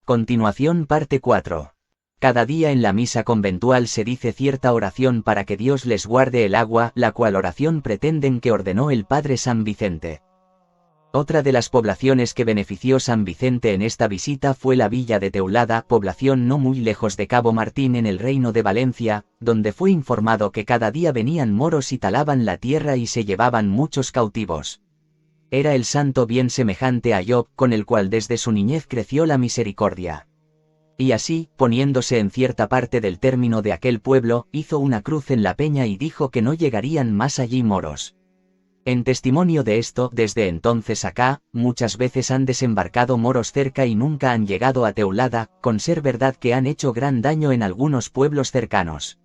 Continuación parte 4. Cada día en la misa conventual se dice cierta oración para que Dios les guarde el agua, la cual oración pretenden que ordenó el Padre San Vicente. Otra de las poblaciones que benefició San Vicente en esta visita fue la villa de Teulada, población no muy lejos de Cabo Martín en el Reino de Valencia, donde fue informado que cada día venían moros y talaban la tierra y se llevaban muchos cautivos. Era el santo bien semejante a Job, con el cual desde su niñez creció la misericordia. Y así, poniéndose en cierta parte del término de aquel pueblo, hizo una cruz en la peña y dijo que no llegarían más allí moros. En testimonio de esto, desde entonces acá, muchas veces han desembarcado moros cerca y nunca han llegado a Teulada, con ser verdad que han hecho gran daño en algunos pueblos cercanos.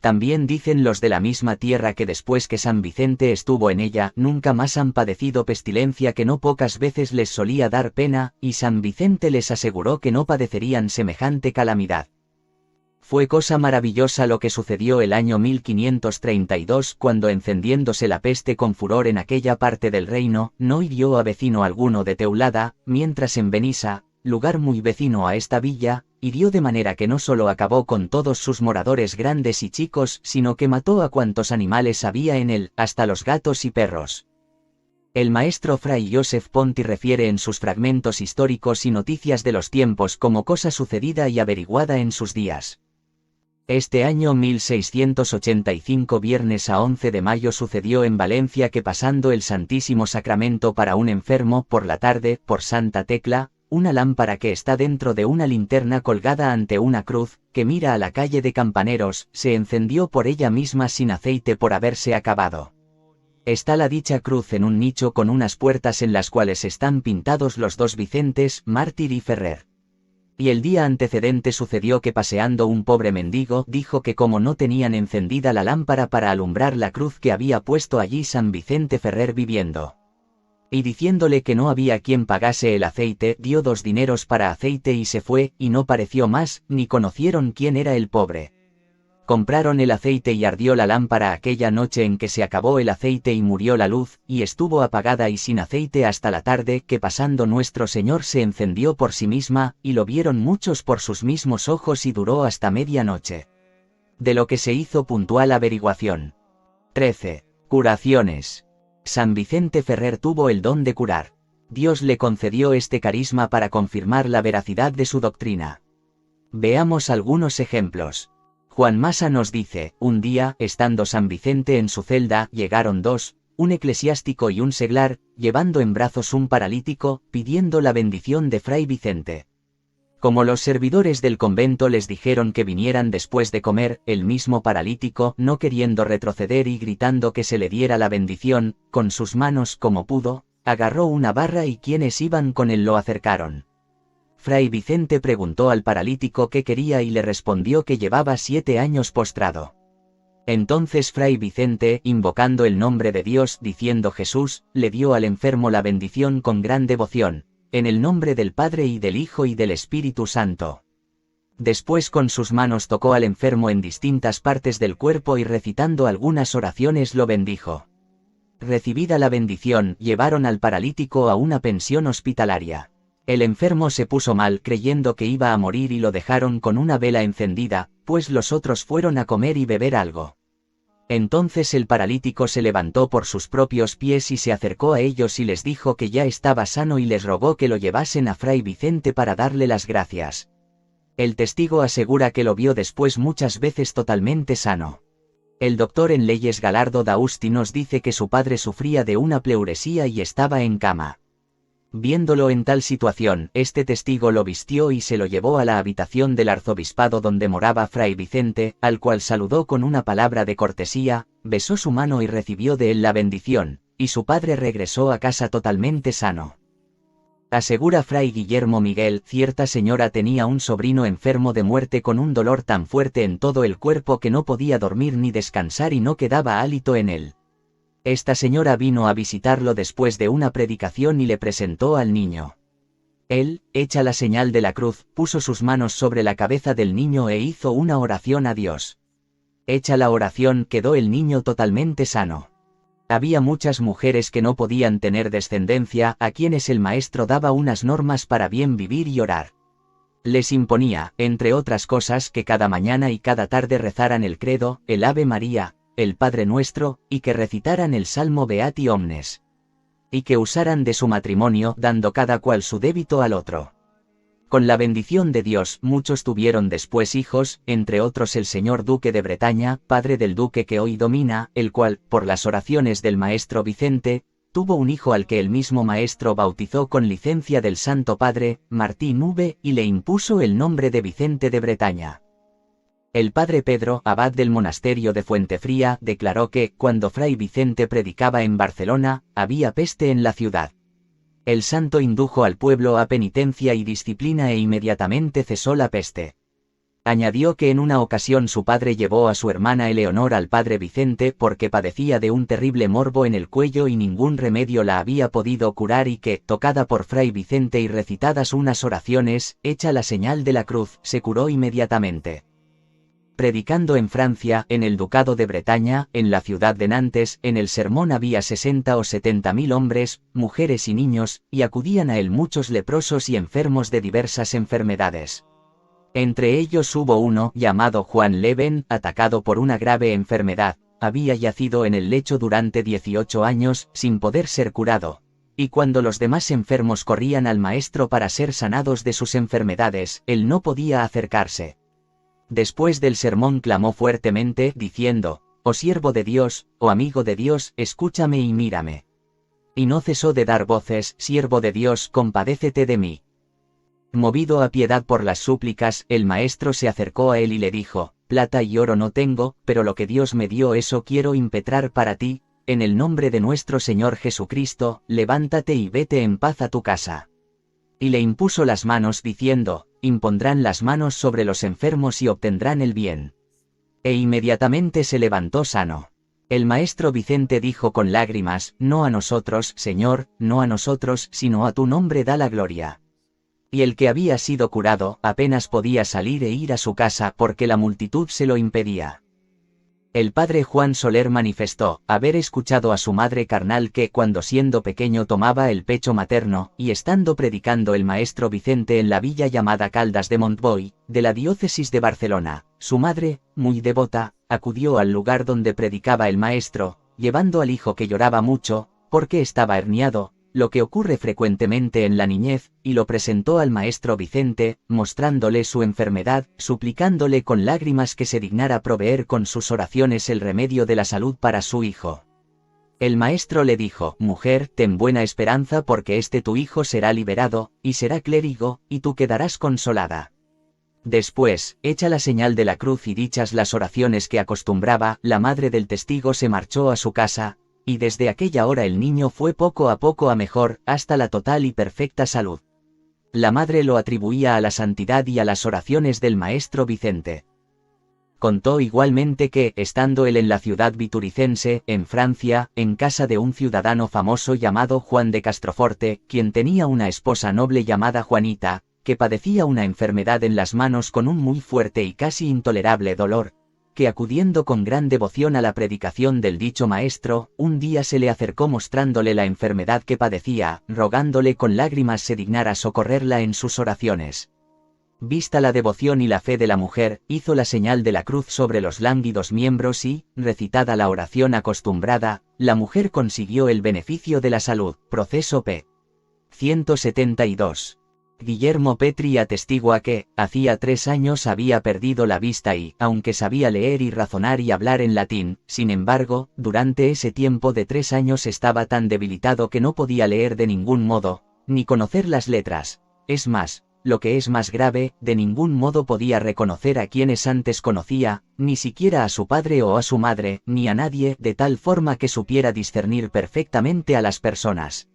También dicen los de la misma tierra que después que San Vicente estuvo en ella, nunca más han padecido pestilencia, que no pocas veces les solía dar pena, y San Vicente les aseguró que no padecerían semejante calamidad. Fue cosa maravillosa lo que sucedió el año 1532, cuando encendiéndose la peste con furor en aquella parte del reino, no hirió a vecino alguno de Teulada, mientras en Benissa, lugar muy vecino a esta villa, hirió de manera que no solo acabó con todos sus moradores grandes y chicos, sino que mató a cuantos animales había en él, hasta los gatos y perros. El maestro Fray Joseph Ponti refiere en sus fragmentos históricos y noticias de los tiempos como cosa sucedida y averiguada en sus días. Este año 1685, viernes a 11 de mayo, sucedió en Valencia que pasando el Santísimo Sacramento para un enfermo por la tarde, por Santa Tecla, una lámpara que está dentro de una linterna colgada ante una cruz, que mira a la calle de Campaneros, se encendió por ella misma sin aceite por haberse acabado. Está la dicha cruz en un nicho con unas puertas en las cuales están pintados los dos Vicentes, mártir y Ferrer. Y el día antecedente sucedió que paseando un pobre mendigo dijo que como no tenían encendida la lámpara para alumbrar la cruz que había puesto allí San Vicente Ferrer viviendo. Y diciéndole que no había quien pagase el aceite, dio 2 dineros para aceite y se fue, y no pareció más, ni conocieron quién era el pobre. Compraron el aceite y ardió la lámpara aquella noche en que se acabó el aceite y murió la luz, y estuvo apagada y sin aceite hasta la tarde, que pasando nuestro Señor se encendió por sí misma, y lo vieron muchos por sus mismos ojos y duró hasta medianoche. De lo que se hizo puntual averiguación. 13. Curaciones. San Vicente Ferrer tuvo el don de curar. Dios le concedió este carisma para confirmar la veracidad de su doctrina. Veamos algunos ejemplos. Juan Masa nos dice: un día, estando San Vicente en su celda, llegaron dos, un eclesiástico y un seglar, llevando en brazos un paralítico, pidiendo la bendición de Fray Vicente. Como los servidores del convento les dijeron que vinieran después de comer, el mismo paralítico, no queriendo retroceder y gritando que se le diera la bendición, con sus manos como pudo, agarró una barra y quienes iban con él lo acercaron. Fray Vicente preguntó al paralítico qué quería y le respondió que llevaba 7 años postrado. Entonces Fray Vicente, invocando el nombre de Dios, diciendo Jesús, le dio al enfermo la bendición con gran devoción. En el nombre del Padre y del Hijo y del Espíritu Santo. Después con sus manos tocó al enfermo en distintas partes del cuerpo y recitando algunas oraciones lo bendijo. Recibida la bendición, llevaron al paralítico a una pensión hospitalaria. El enfermo se puso mal creyendo que iba a morir y lo dejaron con una vela encendida, pues los otros fueron a comer y beber algo. Entonces el paralítico se levantó por sus propios pies y se acercó a ellos y les dijo que ya estaba sano y les rogó que lo llevasen a Fray Vicente para darle las gracias. El testigo asegura que lo vio después muchas veces totalmente sano. El doctor en leyes Galardo Dausti nos dice que su padre sufría de una pleuresía y estaba en cama. Viéndolo en tal situación, este testigo lo vistió y se lo llevó a la habitación del arzobispado donde moraba Fray Vicente, al cual saludó con una palabra de cortesía, besó su mano y recibió de él la bendición, y su padre regresó a casa totalmente sano. Asegura Fray Guillermo Miguel: cierta señora tenía un sobrino enfermo de muerte con un dolor tan fuerte en todo el cuerpo que no podía dormir ni descansar y no quedaba hálito en él. Esta señora vino a visitarlo después de una predicación y le presentó al niño. Él, hecha la señal de la cruz, puso sus manos sobre la cabeza del niño e hizo una oración a Dios. Hecha la oración, quedó el niño totalmente sano. Había muchas mujeres que no podían tener descendencia, a quienes el maestro daba unas normas para bien vivir y orar. Les imponía, entre otras cosas, que cada mañana y cada tarde rezaran el credo, el Ave María, el Padre Nuestro, y que recitaran el Salmo Beati Omnes. Y que usaran de su matrimonio, dando cada cual su débito al otro. Con la bendición de Dios, muchos tuvieron después hijos, entre otros el señor duque de Bretaña, padre del duque que hoy domina, el cual, por las oraciones del maestro Vicente, tuvo un hijo al que el mismo maestro bautizó con licencia del Santo Padre, Martín V, y le impuso el nombre de Vicente de Bretaña. El padre Pedro, abad del monasterio de Fuentefría, declaró que, cuando fray Vicente predicaba en Barcelona, había peste en la ciudad. El santo indujo al pueblo a penitencia y disciplina e inmediatamente cesó la peste. Añadió que en una ocasión su padre llevó a su hermana Eleonor al padre Vicente porque padecía de un terrible morbo en el cuello y ningún remedio la había podido curar y que, tocada por fray Vicente y recitadas unas oraciones, hecha la señal de la cruz, se curó inmediatamente. Predicando en Francia, en el Ducado de Bretaña, en la ciudad de Nantes, en el sermón había 60 o 70.000 hombres, mujeres y niños, y acudían a él muchos leprosos y enfermos de diversas enfermedades. Entre ellos hubo uno, llamado Juan Leven, atacado por una grave enfermedad, había yacido en el lecho durante 18 años, sin poder ser curado. Y cuando los demás enfermos corrían al maestro para ser sanados de sus enfermedades, él no podía acercarse. Después del sermón clamó fuertemente, diciendo: «Oh siervo de Dios, oh amigo de Dios, escúchame y mírame». Y no cesó de dar voces: «Siervo de Dios, compadécete de mí». Movido a piedad por las súplicas, el maestro se acercó a él y le dijo: «Plata y oro no tengo, pero lo que Dios me dio eso quiero impetrar para ti, en el nombre de nuestro Señor Jesucristo, levántate y vete en paz a tu casa». Y le impuso las manos diciendo: «Impondrán las manos sobre los enfermos y obtendrán el bien». E inmediatamente se levantó sano. El maestro Vicente dijo con lágrimas: «No a nosotros, Señor, no a nosotros, sino a tu nombre da la gloria». Y el que había sido curado, apenas podía salir e ir a su casa porque la multitud se lo impedía. El padre Juan Soler manifestó haber escuchado a su madre carnal que, cuando siendo pequeño tomaba el pecho materno, y estando predicando el maestro Vicente en la villa llamada Caldas de Montbui, de la diócesis de Barcelona, su madre, muy devota, acudió al lugar donde predicaba el maestro, llevando al hijo que lloraba mucho, porque estaba herniado, lo que ocurre frecuentemente en la niñez, y lo presentó al maestro Vicente, mostrándole su enfermedad, suplicándole con lágrimas que se dignara proveer con sus oraciones el remedio de la salud para su hijo. El maestro le dijo: «Mujer, ten buena esperanza porque tu hijo será liberado, y será clérigo, y tú quedarás consolada». Después, hecha la señal de la cruz y dichas las oraciones que acostumbraba, la madre del testigo se marchó a su casa, y desde aquella hora el niño fue poco a poco a mejor, hasta la total y perfecta salud. La madre lo atribuía a la santidad y a las oraciones del maestro Vicente. Contó igualmente que, estando él en la ciudad vituricense, en Francia, en casa de un ciudadano famoso llamado Juan de Castroforte, quien tenía una esposa noble llamada Juanita, que padecía una enfermedad en las manos con un muy fuerte y casi intolerable dolor, que acudiendo con gran devoción a la predicación del dicho maestro, un día se le acercó mostrándole la enfermedad que padecía, rogándole con lágrimas se dignara socorrerla en sus oraciones. Vista la devoción y la fe de la mujer, hizo la señal de la cruz sobre los lánguidos miembros y, recitada la oración acostumbrada, la mujer consiguió el beneficio de la salud. Proceso p. 172. Guillermo Petri atestigua que, hacía 3 años había perdido la vista y, aunque sabía leer y razonar y hablar en latín, sin embargo, durante ese tiempo de 3 años estaba tan debilitado que no podía leer de ningún modo, ni conocer las letras. Es más, lo que es más grave, de ningún modo podía reconocer a quienes antes conocía, ni siquiera a su padre o a su madre, ni a nadie, de tal forma que supiera discernir perfectamente a las personas.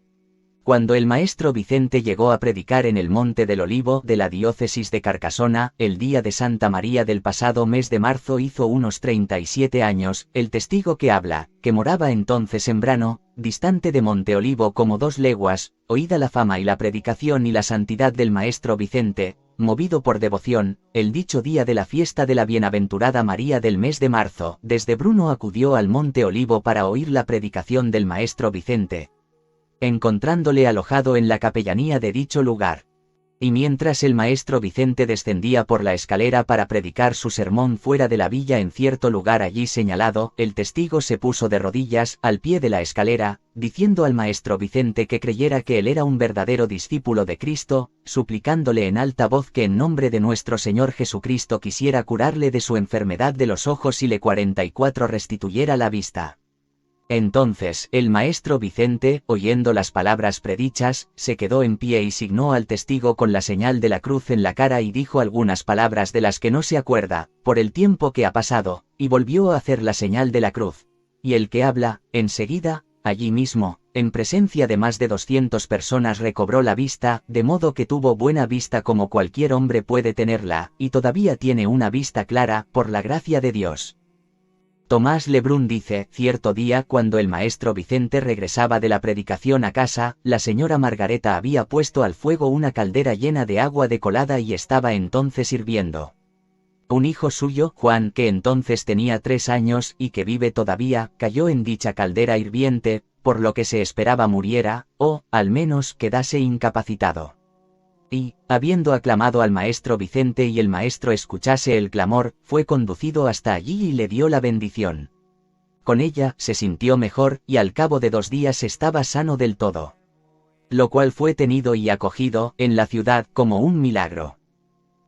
Cuando el maestro Vicente llegó a predicar en el Monte del Olivo de la diócesis de Carcasona, el día de Santa María del pasado mes de marzo hizo unos 37 años, el testigo que habla, que moraba entonces en Brano, distante de Monte Olivo como 2 leguas, oída la fama y la predicación y la santidad del maestro Vicente, movido por devoción, el dicho día de la fiesta de la bienaventurada María del mes de marzo, desde Bruno acudió al Monte Olivo para oír la predicación del maestro Vicente, encontrándole alojado en la capellanía de dicho lugar. Y mientras el maestro Vicente descendía por la escalera para predicar su sermón fuera de la villa en cierto lugar allí señalado, el testigo se puso de rodillas al pie de la escalera, diciendo al maestro Vicente que creyera que él era un verdadero discípulo de Cristo, suplicándole en alta voz que en nombre de nuestro Señor Jesucristo quisiera curarle de su enfermedad de los ojos y le 44 restituyera la vista. Entonces, el maestro Vicente, oyendo las palabras predichas, se quedó en pie y signó al testigo con la señal de la cruz en la cara y dijo algunas palabras de las que no se acuerda, por el tiempo que ha pasado, y volvió a hacer la señal de la cruz. Y el que habla, enseguida, allí mismo, en presencia de más de 200 personas recobró la vista, de modo que tuvo buena vista como cualquier hombre puede tenerla, y todavía tiene una vista clara, por la gracia de Dios. Tomás Lebrun dice, cierto día cuando el maestro Vicente regresaba de la predicación a casa, la señora Margareta había puesto al fuego una caldera llena de agua de colada y estaba entonces hirviendo. Un hijo suyo, Juan, que entonces tenía 3 años y que vive todavía, cayó en dicha caldera hirviente, por lo que se esperaba muriera, o, al menos, quedase incapacitado. Y, habiendo aclamado al maestro Vicente y el maestro escuchase el clamor, fue conducido hasta allí y le dio la bendición. Con ella, se sintió mejor, y al cabo de 2 días estaba sano del todo. Lo cual fue tenido y acogido, en la ciudad, como un milagro.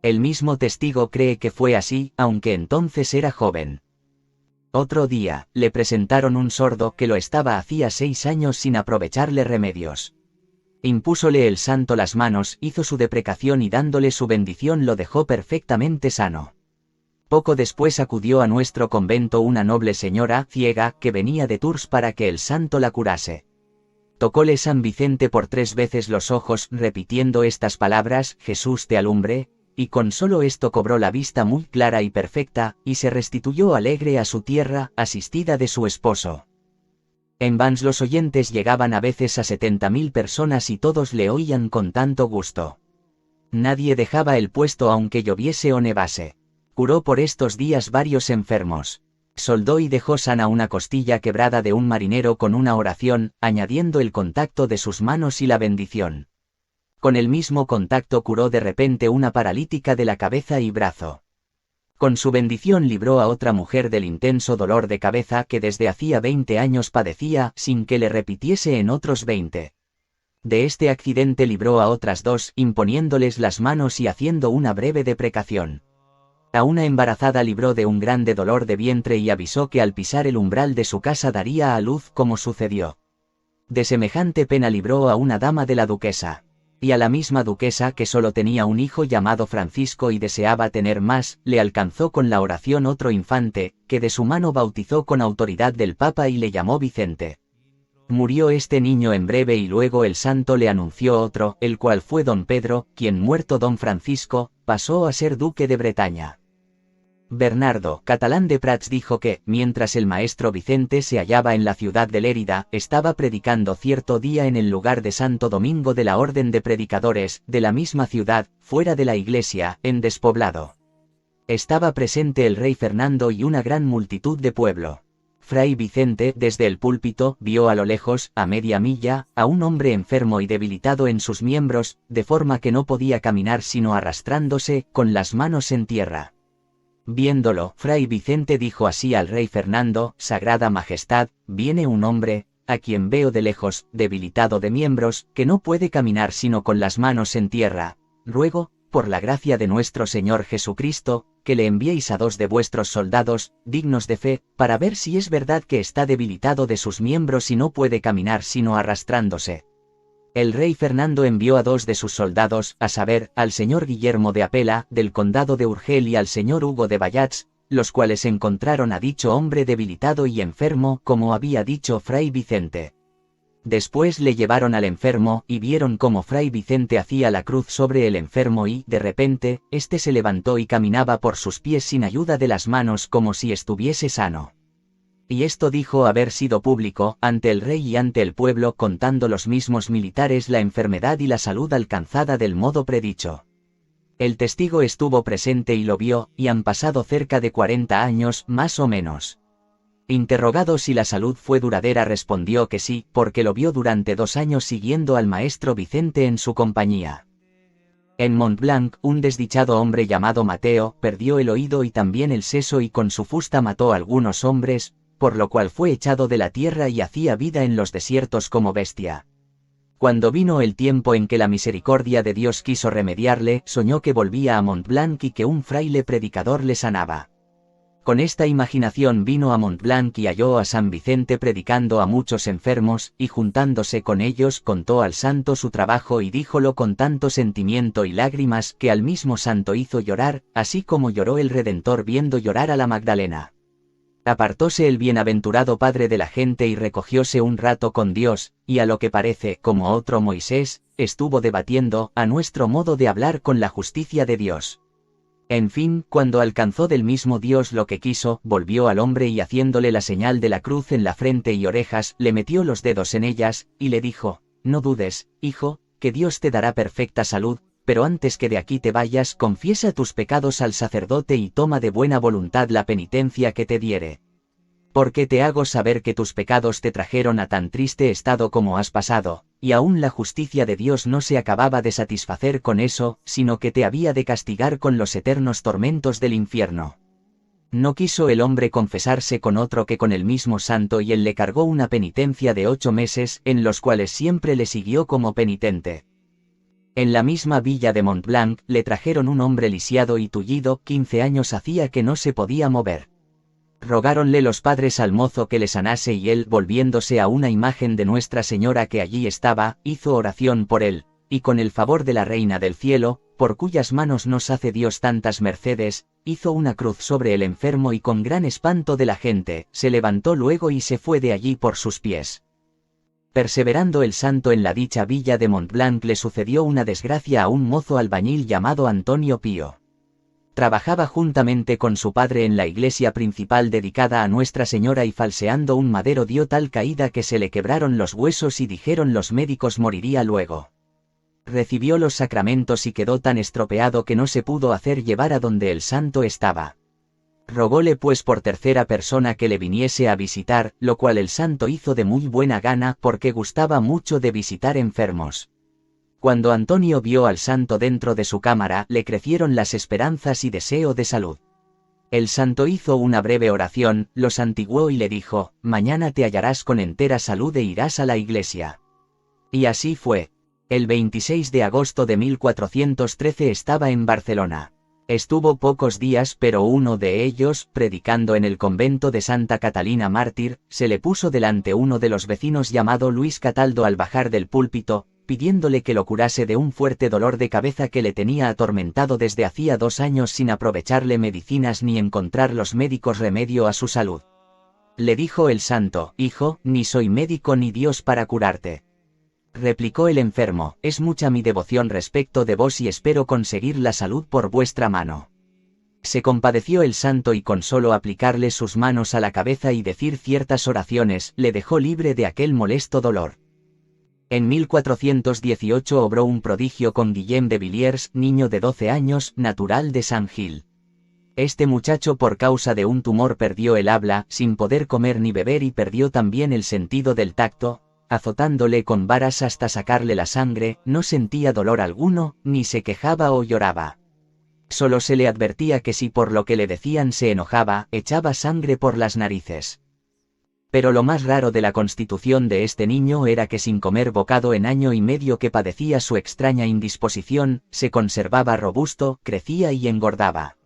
El mismo testigo cree que fue así, aunque entonces era joven. Otro día, le presentaron un sordo que lo estaba hacía 6 años sin aprovecharle remedios. Impúsole el santo las manos, hizo su deprecación y dándole su bendición lo dejó perfectamente sano. Poco después acudió a nuestro convento una noble señora, ciega, que venía de Tours para que el santo la curase. Tocóle San Vicente por 3 veces los ojos, repitiendo estas palabras, Jesús te alumbre, y con solo esto cobró la vista muy clara y perfecta, y se restituyó alegre a su tierra, asistida de su esposo. En Vans los oyentes llegaban a veces a 70.000 personas y todos le oían con tanto gusto. Nadie dejaba el puesto aunque lloviese o nevase. Curó por estos días varios enfermos. Soldó y dejó sana una costilla quebrada de un marinero con una oración, añadiendo el contacto de sus manos y la bendición. Con el mismo contacto curó de repente una paralítica de la cabeza y brazo. Con su bendición libró a otra mujer del intenso dolor de cabeza que desde hacía 20 años padecía, sin que le repitiese en otros 20. De este accidente libró a otras 2, imponiéndoles las manos y haciendo una breve deprecación. A una embarazada libró de un grande dolor de vientre y avisó que al pisar el umbral de su casa daría a luz como sucedió. De semejante pena libró a una dama de la duquesa. Y a la misma duquesa que solo tenía un hijo llamado Francisco y deseaba tener más, le alcanzó con la oración otro infante, que de su mano bautizó con autoridad del Papa y le llamó Vicente. Murió este niño en breve y luego el santo le anunció otro, el cual fue don Pedro, quien muerto don Francisco, pasó a ser duque de Bretaña. Bernardo, catalán de Prats dijo que, mientras el maestro Vicente se hallaba en la ciudad de Lérida, estaba predicando cierto día en el lugar de Santo Domingo de la Orden de Predicadores, de la misma ciudad, fuera de la iglesia, en despoblado. Estaba presente el rey Fernando y una gran multitud de pueblo. Fray Vicente, desde el púlpito, vio a lo lejos, a media milla, a un hombre enfermo y debilitado en sus miembros, de forma que no podía caminar sino arrastrándose, con las manos en tierra. Viéndolo, Fray Vicente dijo así al rey Fernando, Sagrada Majestad, viene un hombre, a quien veo de lejos, debilitado de miembros, que no puede caminar sino con las manos en tierra. Ruego, por la gracia de nuestro Señor Jesucristo, que le enviéis a 2 de vuestros soldados, dignos de fe, para ver si es verdad que está debilitado de sus miembros y no puede caminar sino arrastrándose. El rey Fernando envió a 2 de sus soldados, a saber, al señor Guillermo de Apela, del condado de Urgel y al señor Hugo de Vallats, los cuales encontraron a dicho hombre debilitado y enfermo, como había dicho Fray Vicente. Después le llevaron al enfermo, y vieron cómo Fray Vicente hacía la cruz sobre el enfermo y, de repente, éste se levantó y caminaba por sus pies sin ayuda de las manos como si estuviese sano. Y esto dijo haber sido público, ante el rey y ante el pueblo, contando los mismos militares la enfermedad y la salud alcanzada del modo predicho. El testigo estuvo presente y lo vio, y han pasado cerca de 40 años, más o menos. Interrogado si la salud fue duradera respondió que sí, porque lo vio durante 2 años siguiendo al maestro Vicente en su compañía. En Montblanc, un desdichado hombre llamado Mateo perdió el oído y también el seso y con su fusta mató a algunos hombres, por lo cual fue echado de la tierra y hacía vida en los desiertos como bestia. Cuando vino el tiempo en que la misericordia de Dios quiso remediarle, soñó que volvía a Montblanc y que un fraile predicador le sanaba. Con esta imaginación vino a Montblanc y halló a San Vicente predicando a muchos enfermos, y juntándose con ellos contó al santo su trabajo y díjolo con tanto sentimiento y lágrimas que al mismo santo hizo llorar, así como lloró el Redentor viendo llorar a la Magdalena. Apartóse el bienaventurado padre de la gente y recogióse un rato con Dios, y a lo que parece, como otro Moisés, estuvo debatiendo, a nuestro modo de hablar con la justicia de Dios. En fin, cuando alcanzó del mismo Dios lo que quiso, volvió al hombre y haciéndole la señal de la cruz en la frente y orejas, le metió los dedos en ellas, y le dijo: no dudes, hijo, que Dios te dará perfecta salud, pero antes que de aquí te vayas, confiesa tus pecados al sacerdote y toma de buena voluntad la penitencia que te diere. Porque te hago saber que tus pecados te trajeron a tan triste estado como has pasado, y aún la justicia de Dios no se acababa de satisfacer con eso, sino que te había de castigar con los eternos tormentos del infierno. No quiso el hombre confesarse con otro que con el mismo santo y él le cargó una penitencia de 8 meses, en los cuales siempre le siguió como penitente. En la misma villa de Montblanc, le trajeron un hombre lisiado y tullido, 15 años hacía que no se podía mover. Rogáronle los padres al mozo que le sanase y él, volviéndose a una imagen de Nuestra Señora que allí estaba, hizo oración por él, y con el favor de la Reina del Cielo, por cuyas manos nos hace Dios tantas mercedes, hizo una cruz sobre el enfermo y con gran espanto de la gente, se levantó luego y se fue de allí por sus pies. Perseverando el santo en la dicha villa de Montblanc le sucedió una desgracia a un mozo albañil llamado Antonio Pío. Trabajaba juntamente con su padre en la iglesia principal dedicada a Nuestra Señora y falseando un madero dio tal caída que se le quebraron los huesos y dijeron los médicos moriría luego. Recibió los sacramentos y quedó tan estropeado que no se pudo hacer llevar a donde el santo estaba. Rogóle pues por tercera persona que le viniese a visitar, lo cual el santo hizo de muy buena gana porque gustaba mucho de visitar enfermos. Cuando Antonio vio al santo dentro de su cámara, le crecieron las esperanzas y deseo de salud. El santo hizo una breve oración, lo santiguó y le dijo: mañana te hallarás con entera salud e irás a la iglesia. Y así fue. El 26 de agosto de 1413 estaba en Barcelona. Estuvo pocos días, pero uno de ellos, predicando en el convento de Santa Catalina Mártir, se le puso delante uno de los vecinos llamado Luis Cataldo al bajar del púlpito, pidiéndole que lo curase de un fuerte dolor de cabeza que le tenía atormentado desde hacía 2 años sin aprovecharle medicinas ni encontrar los médicos remedio a su salud. Le dijo el santo: hijo, ni soy médico ni Dios para curarte. Replicó el enfermo: es mucha mi devoción respecto de vos y espero conseguir la salud por vuestra mano. Se compadeció el santo y con solo aplicarle sus manos a la cabeza y decir ciertas oraciones, le dejó libre de aquel molesto dolor. En 1418 obró un prodigio con Guillem de Villiers, niño de 12 años, natural de San Gil. Este muchacho por causa de un tumor perdió el habla, sin poder comer ni beber y perdió también el sentido del tacto. Azotándole con varas hasta sacarle la sangre, no sentía dolor alguno, ni se quejaba o lloraba. Solo se le advertía que si por lo que le decían se enojaba, echaba sangre por las narices. Pero lo más raro de la constitución de este niño era que sin comer bocado en año y medio que padecía su extraña indisposición, se conservaba robusto, crecía y engordaba.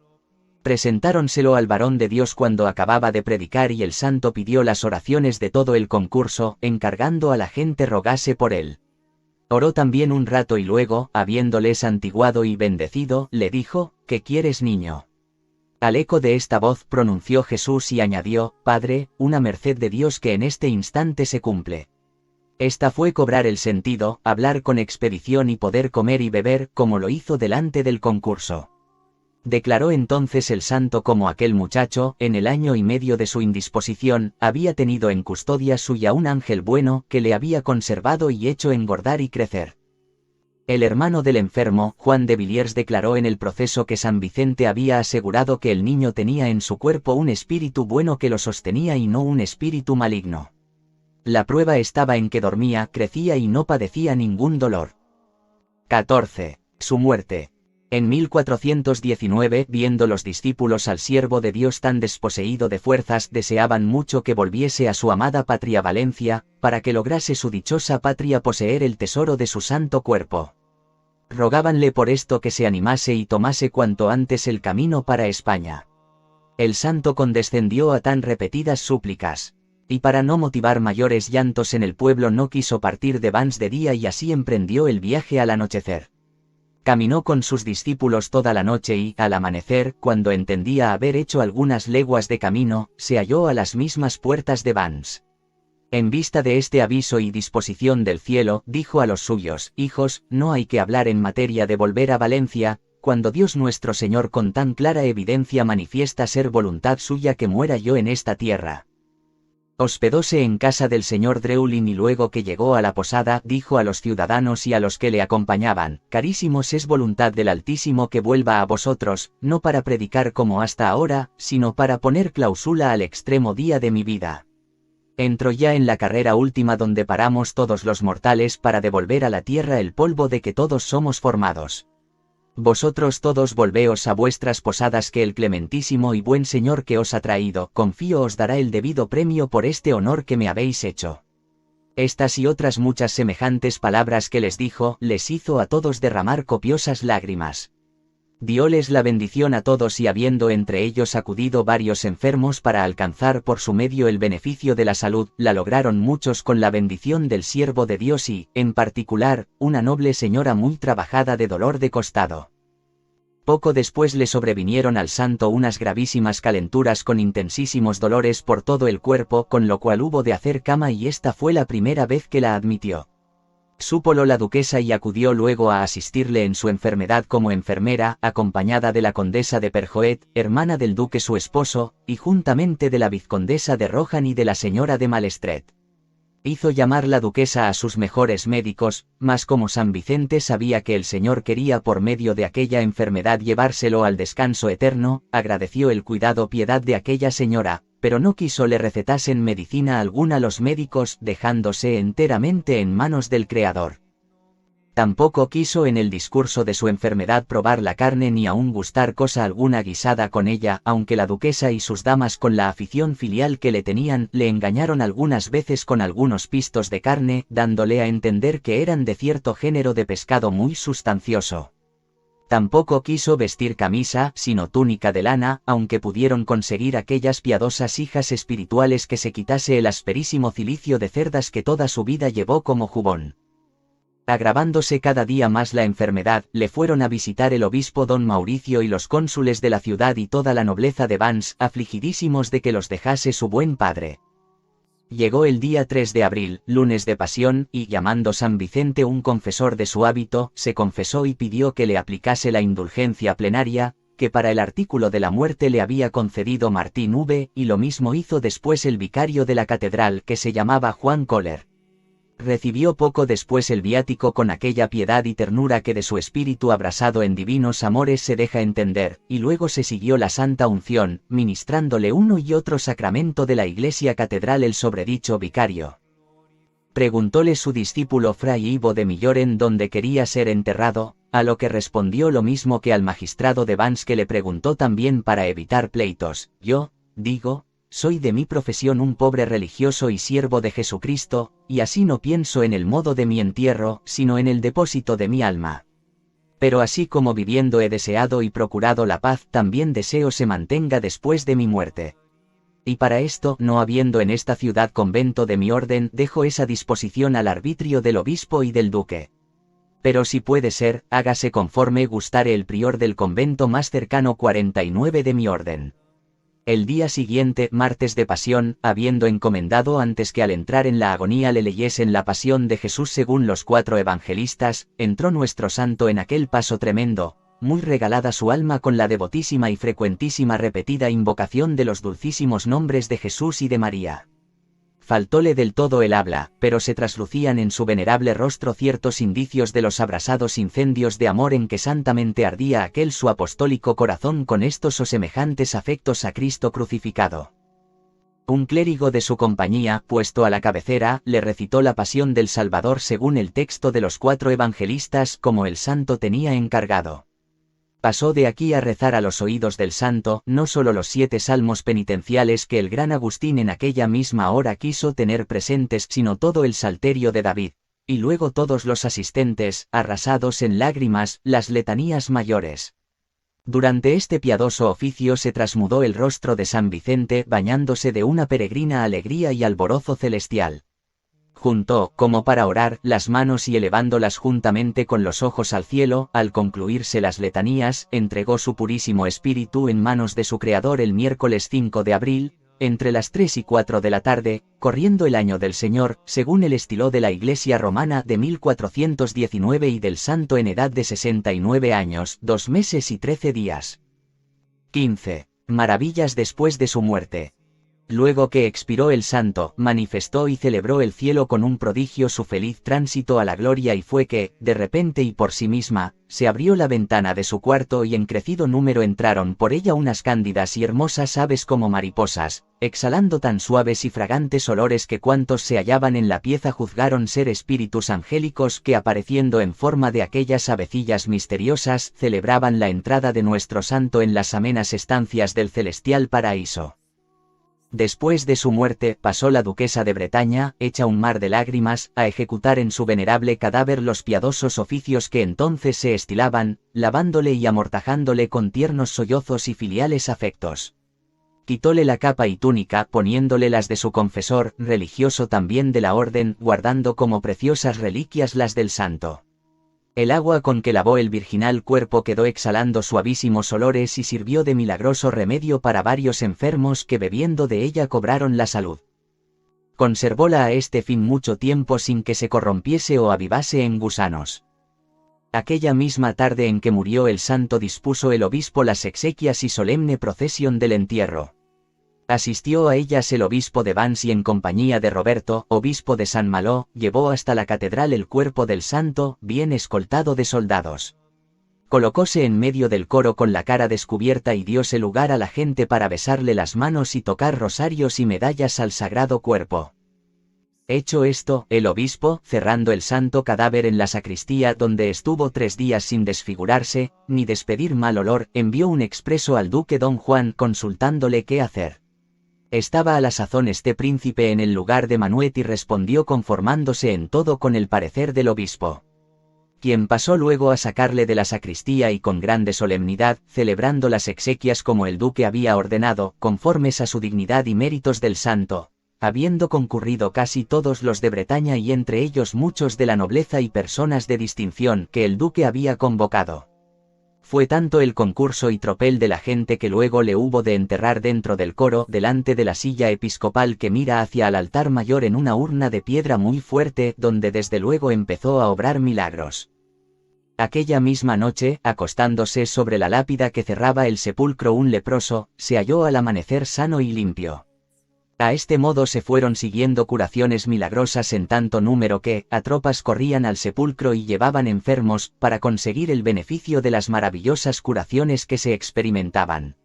Presentáronselo al varón de Dios cuando acababa de predicar y el santo pidió las oraciones de todo el concurso, encargando a la gente rogase por él. Oró también un rato y luego, habiéndole santiguado y bendecido, le dijo: ¿qué quieres, niño? Al eco de esta voz pronunció Jesús y añadió: Padre, una merced de Dios que en este instante se cumple. Esta fue cobrar el sentido, hablar con expedición y poder comer y beber, como lo hizo delante del concurso. Declaró entonces el santo como aquel muchacho, en el año y medio de su indisposición, había tenido en custodia suya un ángel bueno, que le había conservado y hecho engordar y crecer. El hermano del enfermo, Juan de Villiers, declaró en el proceso que San Vicente había asegurado que el niño tenía en su cuerpo un espíritu bueno que lo sostenía y no un espíritu maligno. La prueba estaba en que dormía, crecía y no padecía ningún dolor. 14. Su muerte. En 1419, viendo los discípulos al siervo de Dios tan desposeído de fuerzas, deseaban mucho que volviese a su amada patria Valencia, para que lograse su dichosa patria poseer el tesoro de su santo cuerpo. Rogábanle por esto que se animase y tomase cuanto antes el camino para España. El santo condescendió a tan repetidas súplicas, y para no motivar mayores llantos en el pueblo no quiso partir de Vannes de día y así emprendió el viaje al anochecer. Caminó con sus discípulos toda la noche y, al amanecer, cuando entendía haber hecho algunas leguas de camino, se halló a las mismas puertas de Vannes. En vista de este aviso y disposición del cielo, dijo a los suyos: hijos, no hay que hablar en materia de volver a Valencia, cuando Dios nuestro Señor con tan clara evidencia manifiesta ser voluntad suya que muera yo en esta tierra. Hospedóse en casa del señor Dreulin y luego que llegó a la posada, dijo a los ciudadanos y a los que le acompañaban: carísimos, es voluntad del Altísimo que vuelva a vosotros, no para predicar como hasta ahora, sino para poner clausula al extremo día de mi vida. Entro ya en la carrera última donde paramos todos los mortales para devolver a la tierra el polvo de que todos somos formados. Vosotros todos volveos a vuestras posadas, que el clementísimo y buen Señor que os ha traído, confío, os dará el debido premio por este honor que me habéis hecho. Estas y otras muchas semejantes palabras que les dijo, les hizo a todos derramar copiosas lágrimas. Dióles la bendición a todos y habiendo entre ellos acudido varios enfermos para alcanzar por su medio el beneficio de la salud, la lograron muchos con la bendición del siervo de Dios y, en particular, una noble señora muy trabajada de dolor de costado. Poco después le sobrevinieron al santo unas gravísimas calenturas con intensísimos dolores por todo el cuerpo, con lo cual hubo de hacer cama y esta fue la primera vez que la admitió. Súpolo la duquesa y acudió luego a asistirle en su enfermedad como enfermera, acompañada de la condesa de Perjoet, hermana del duque su esposo, y juntamente de la vizcondesa de Rohan y de la señora de Malestret. Hizo llamar la duquesa a sus mejores médicos, mas como San Vicente sabía que el Señor quería por medio de aquella enfermedad llevárselo al descanso eterno, agradeció el cuidado piedad de aquella señora, pero no quiso le recetasen medicina alguna los médicos, dejándose enteramente en manos del Creador. Tampoco quiso en el discurso de su enfermedad probar la carne ni aun gustar cosa alguna guisada con ella, aunque la duquesa y sus damas con la afición filial que le tenían, le engañaron algunas veces con algunos pistos de carne, dándole a entender que eran de cierto género de pescado muy sustancioso. Tampoco quiso vestir camisa, sino túnica de lana, aunque pudieron conseguir aquellas piadosas hijas espirituales que se quitase el asperísimo cilicio de cerdas que toda su vida llevó como jubón. Agravándose cada día más la enfermedad, le fueron a visitar el obispo don Mauricio y los cónsules de la ciudad y toda la nobleza de Vannes, afligidísimos de que los dejase su buen padre. Llegó el día 3 de abril, lunes de pasión, y llamando San Vicente un confesor de su hábito, se confesó y pidió que le aplicase la indulgencia plenaria, que para el artículo de la muerte le había concedido Martín V, y lo mismo hizo después el vicario de la catedral que se llamaba Juan Coller. Recibió poco después el viático con aquella piedad y ternura que de su espíritu abrasado en divinos amores se deja entender, y luego se siguió la santa unción, ministrándole uno y otro sacramento de la iglesia catedral el sobredicho vicario. Preguntóle su discípulo fray Ivo de Milloren dónde quería ser enterrado, a lo que respondió lo mismo que al magistrado de Vannes, que le preguntó también para evitar pleitos: yo, digo, soy de mi profesión un pobre religioso y siervo de Jesucristo, y así no pienso en el modo de mi entierro, sino en el depósito de mi alma. Pero así como viviendo he deseado y procurado la paz, también deseo se mantenga después de mi muerte. Y para esto, no habiendo en esta ciudad convento de mi orden, dejo esa disposición al arbitrio del obispo y del duque. Pero si puede ser, hágase conforme gustare el prior del convento más cercano 49 de mi orden. El día siguiente, martes de pasión, habiendo encomendado antes que al entrar en la agonía le leyesen la pasión de Jesús según los 4 evangelistas, entró nuestro santo en aquel paso tremendo, muy regalada su alma con la devotísima y frecuentísima repetida invocación de los dulcísimos nombres de Jesús y de María. Faltóle del todo el habla, pero se traslucían en su venerable rostro ciertos indicios de los abrasados incendios de amor en que santamente ardía aquel su apostólico corazón con estos o semejantes afectos a Cristo crucificado. Un clérigo de su compañía, puesto a la cabecera, le recitó la pasión del Salvador según el texto de los 4 evangelistas como el santo tenía encargado. Pasó de aquí a rezar a los oídos del santo no solo los 7 salmos penitenciales que el gran Agustín en aquella misma hora quiso tener presentes, sino todo el salterio de David, y luego todos los asistentes, arrasados en lágrimas, las letanías mayores. Durante este piadoso oficio se trasmudó el rostro de San Vicente bañándose de una peregrina alegría y alborozo celestial. Juntó, como para orar, las manos y elevándolas juntamente con los ojos al cielo, al concluirse las letanías, entregó su purísimo espíritu en manos de su Creador el miércoles 5 de abril, entre las 3 y 4 de la tarde, corriendo el año del Señor, según el estilo de la Iglesia romana de 1419 y del santo en edad de 69 años, 2 meses y 13 días. 15. Maravillas después de su muerte. Luego que expiró el santo, manifestó y celebró el cielo con un prodigio su feliz tránsito a la gloria, y fue que, de repente y por sí misma, se abrió la ventana de su cuarto y en crecido número entraron por ella unas cándidas y hermosas aves como mariposas, exhalando tan suaves y fragantes olores que cuantos se hallaban en la pieza juzgaron ser espíritus angélicos que, apareciendo en forma de aquellas avecillas misteriosas, celebraban la entrada de nuestro santo en las amenas estancias del celestial paraíso. Después de su muerte, pasó la duquesa de Bretaña, hecha un mar de lágrimas, a ejecutar en su venerable cadáver los piadosos oficios que entonces se estilaban, lavándole y amortajándole con tiernos sollozos y filiales afectos. Quitóle la capa y túnica, poniéndole las de su confesor, religioso también de la orden, guardando como preciosas reliquias las del santo. El agua con que lavó el virginal cuerpo quedó exhalando suavísimos olores y sirvió de milagroso remedio para varios enfermos que bebiendo de ella cobraron la salud. Conservóla a este fin mucho tiempo sin que se corrompiese o avivase en gusanos. Aquella misma tarde en que murió el santo dispuso el obispo las exequias y solemne procesión del entierro. Asistió a ellas el obispo de Vannes y en compañía de Roberto, obispo de San Malo, llevó hasta la catedral el cuerpo del santo, bien escoltado de soldados. Colocóse en medio del coro con la cara descubierta y dióse lugar a la gente para besarle las manos y tocar rosarios y medallas al sagrado cuerpo. Hecho esto, el obispo, cerrando el santo cadáver en la sacristía donde estuvo 3 días sin desfigurarse, ni despedir mal olor, envió un expreso al duque don Juan consultándole qué hacer. Estaba a la sazón este príncipe en el lugar de Manuet y respondió conformándose en todo con el parecer del obispo, quien pasó luego a sacarle de la sacristía y con grande solemnidad, celebrando las exequias como el duque había ordenado, conformes a su dignidad y méritos del santo, habiendo concurrido casi todos los de Bretaña y entre ellos muchos de la nobleza y personas de distinción que el duque había convocado. Fue tanto el concurso y tropel de la gente que luego le hubo de enterrar dentro del coro, delante de la silla episcopal que mira hacia el altar mayor en una urna de piedra muy fuerte, donde desde luego empezó a obrar milagros. Aquella misma noche, acostándose sobre la lápida que cerraba el sepulcro un leproso, se halló al amanecer sano y limpio. A este modo se fueron siguiendo curaciones milagrosas en tanto número que, a tropas corrían al sepulcro y llevaban enfermos, para conseguir el beneficio de las maravillosas curaciones que se experimentaban.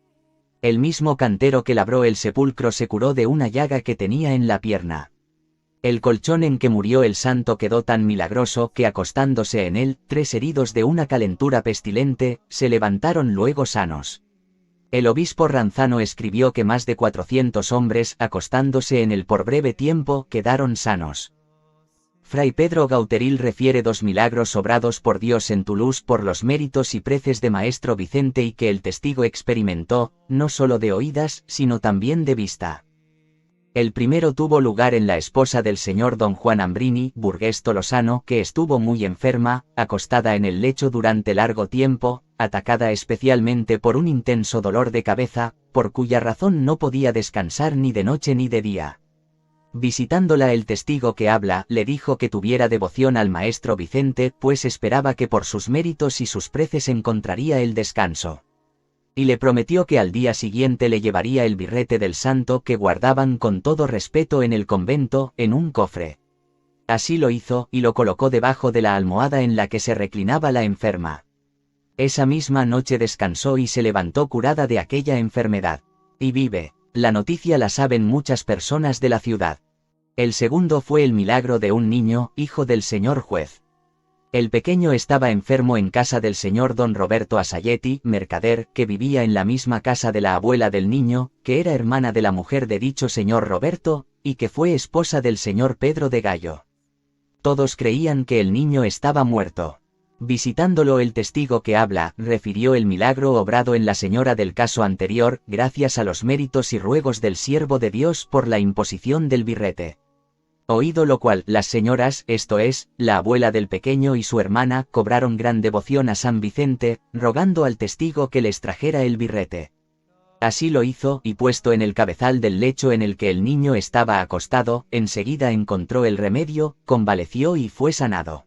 El mismo cantero que labró el sepulcro se curó de una llaga que tenía en la pierna. El colchón en que murió el santo quedó tan milagroso que acostándose en él, 3 heridos de una calentura pestilente, se levantaron luego sanos. El obispo Ranzano escribió que más de 400 hombres, acostándose en él por breve tiempo, quedaron sanos. Fray Pedro Gauteril refiere 2 milagros obrados por Dios en Toulouse por los méritos y preces de Maestro Vicente y que el testigo experimentó, no solo de oídas, sino también de vista. El primero tuvo lugar en la esposa del señor don Juan Ambrini, burgués tolosano, que estuvo muy enferma, acostada en el lecho durante largo tiempo, atacada especialmente por un intenso dolor de cabeza, por cuya razón no podía descansar ni de noche ni de día. Visitándola el testigo que habla, le dijo que tuviera devoción al maestro Vicente, pues esperaba que por sus méritos y sus preces encontraría el descanso. Y le prometió que al día siguiente le llevaría el birrete del santo que guardaban con todo respeto en el convento, en un cofre. Así lo hizo, y lo colocó debajo de la almohada en la que se reclinaba la enferma. Esa misma noche descansó y se levantó curada de aquella enfermedad. Y vive. La noticia la saben muchas personas de la ciudad. El segundo fue el milagro de un niño, hijo del señor juez. El pequeño estaba enfermo en casa del señor don Roberto Asayetti, mercader, que vivía en la misma casa de la abuela del niño, que era hermana de la mujer de dicho señor Roberto, y que fue esposa del señor Pedro de Gallo. Todos creían que el niño estaba muerto. Visitándolo el testigo que habla, refirió el milagro obrado en la señora del caso anterior, gracias a los méritos y ruegos del siervo de Dios por la imposición del birrete. Oído lo cual, las señoras, esto es, la abuela del pequeño y su hermana, cobraron gran devoción a San Vicente, rogando al testigo que les trajera el birrete. Así lo hizo, y puesto en el cabezal del lecho en el que el niño estaba acostado, enseguida encontró el remedio, convaleció y fue sanado.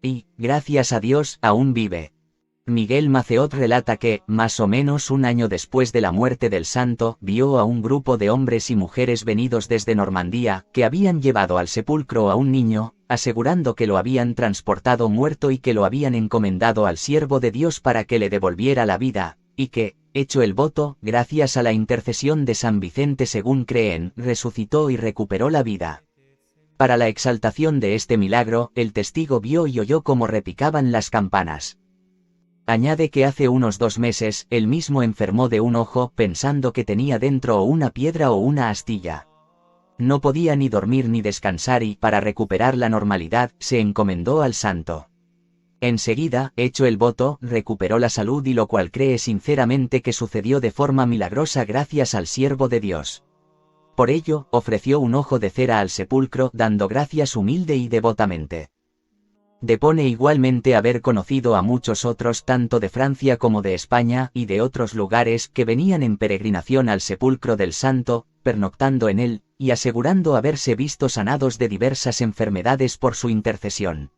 Y, gracias a Dios, aún vive. Miguel Maceot relata que, más o menos un año después de la muerte del santo, vio a un grupo de hombres y mujeres venidos desde Normandía, que habían llevado al sepulcro a un niño, asegurando que lo habían transportado muerto y que lo habían encomendado al siervo de Dios para que le devolviera la vida, y que, hecho el voto, gracias a la intercesión de San Vicente según creen, resucitó y recuperó la vida. Para la exaltación de este milagro, el testigo vio y oyó cómo repicaban las campanas. Añade que hace unos 2 meses, él mismo enfermó de un ojo pensando que tenía dentro o una piedra o una astilla. No podía ni dormir ni descansar y, para recuperar la normalidad, se encomendó al santo. Enseguida, hecho el voto, recuperó la salud y lo cual cree sinceramente que sucedió de forma milagrosa gracias al siervo de Dios. Por ello, ofreció un ojo de cera al sepulcro, dando gracias humilde y devotamente. Depone igualmente haber conocido a muchos otros tanto de Francia como de España y de otros lugares que venían en peregrinación al sepulcro del santo, pernoctando en él, y asegurando haberse visto sanados de diversas enfermedades por su intercesión.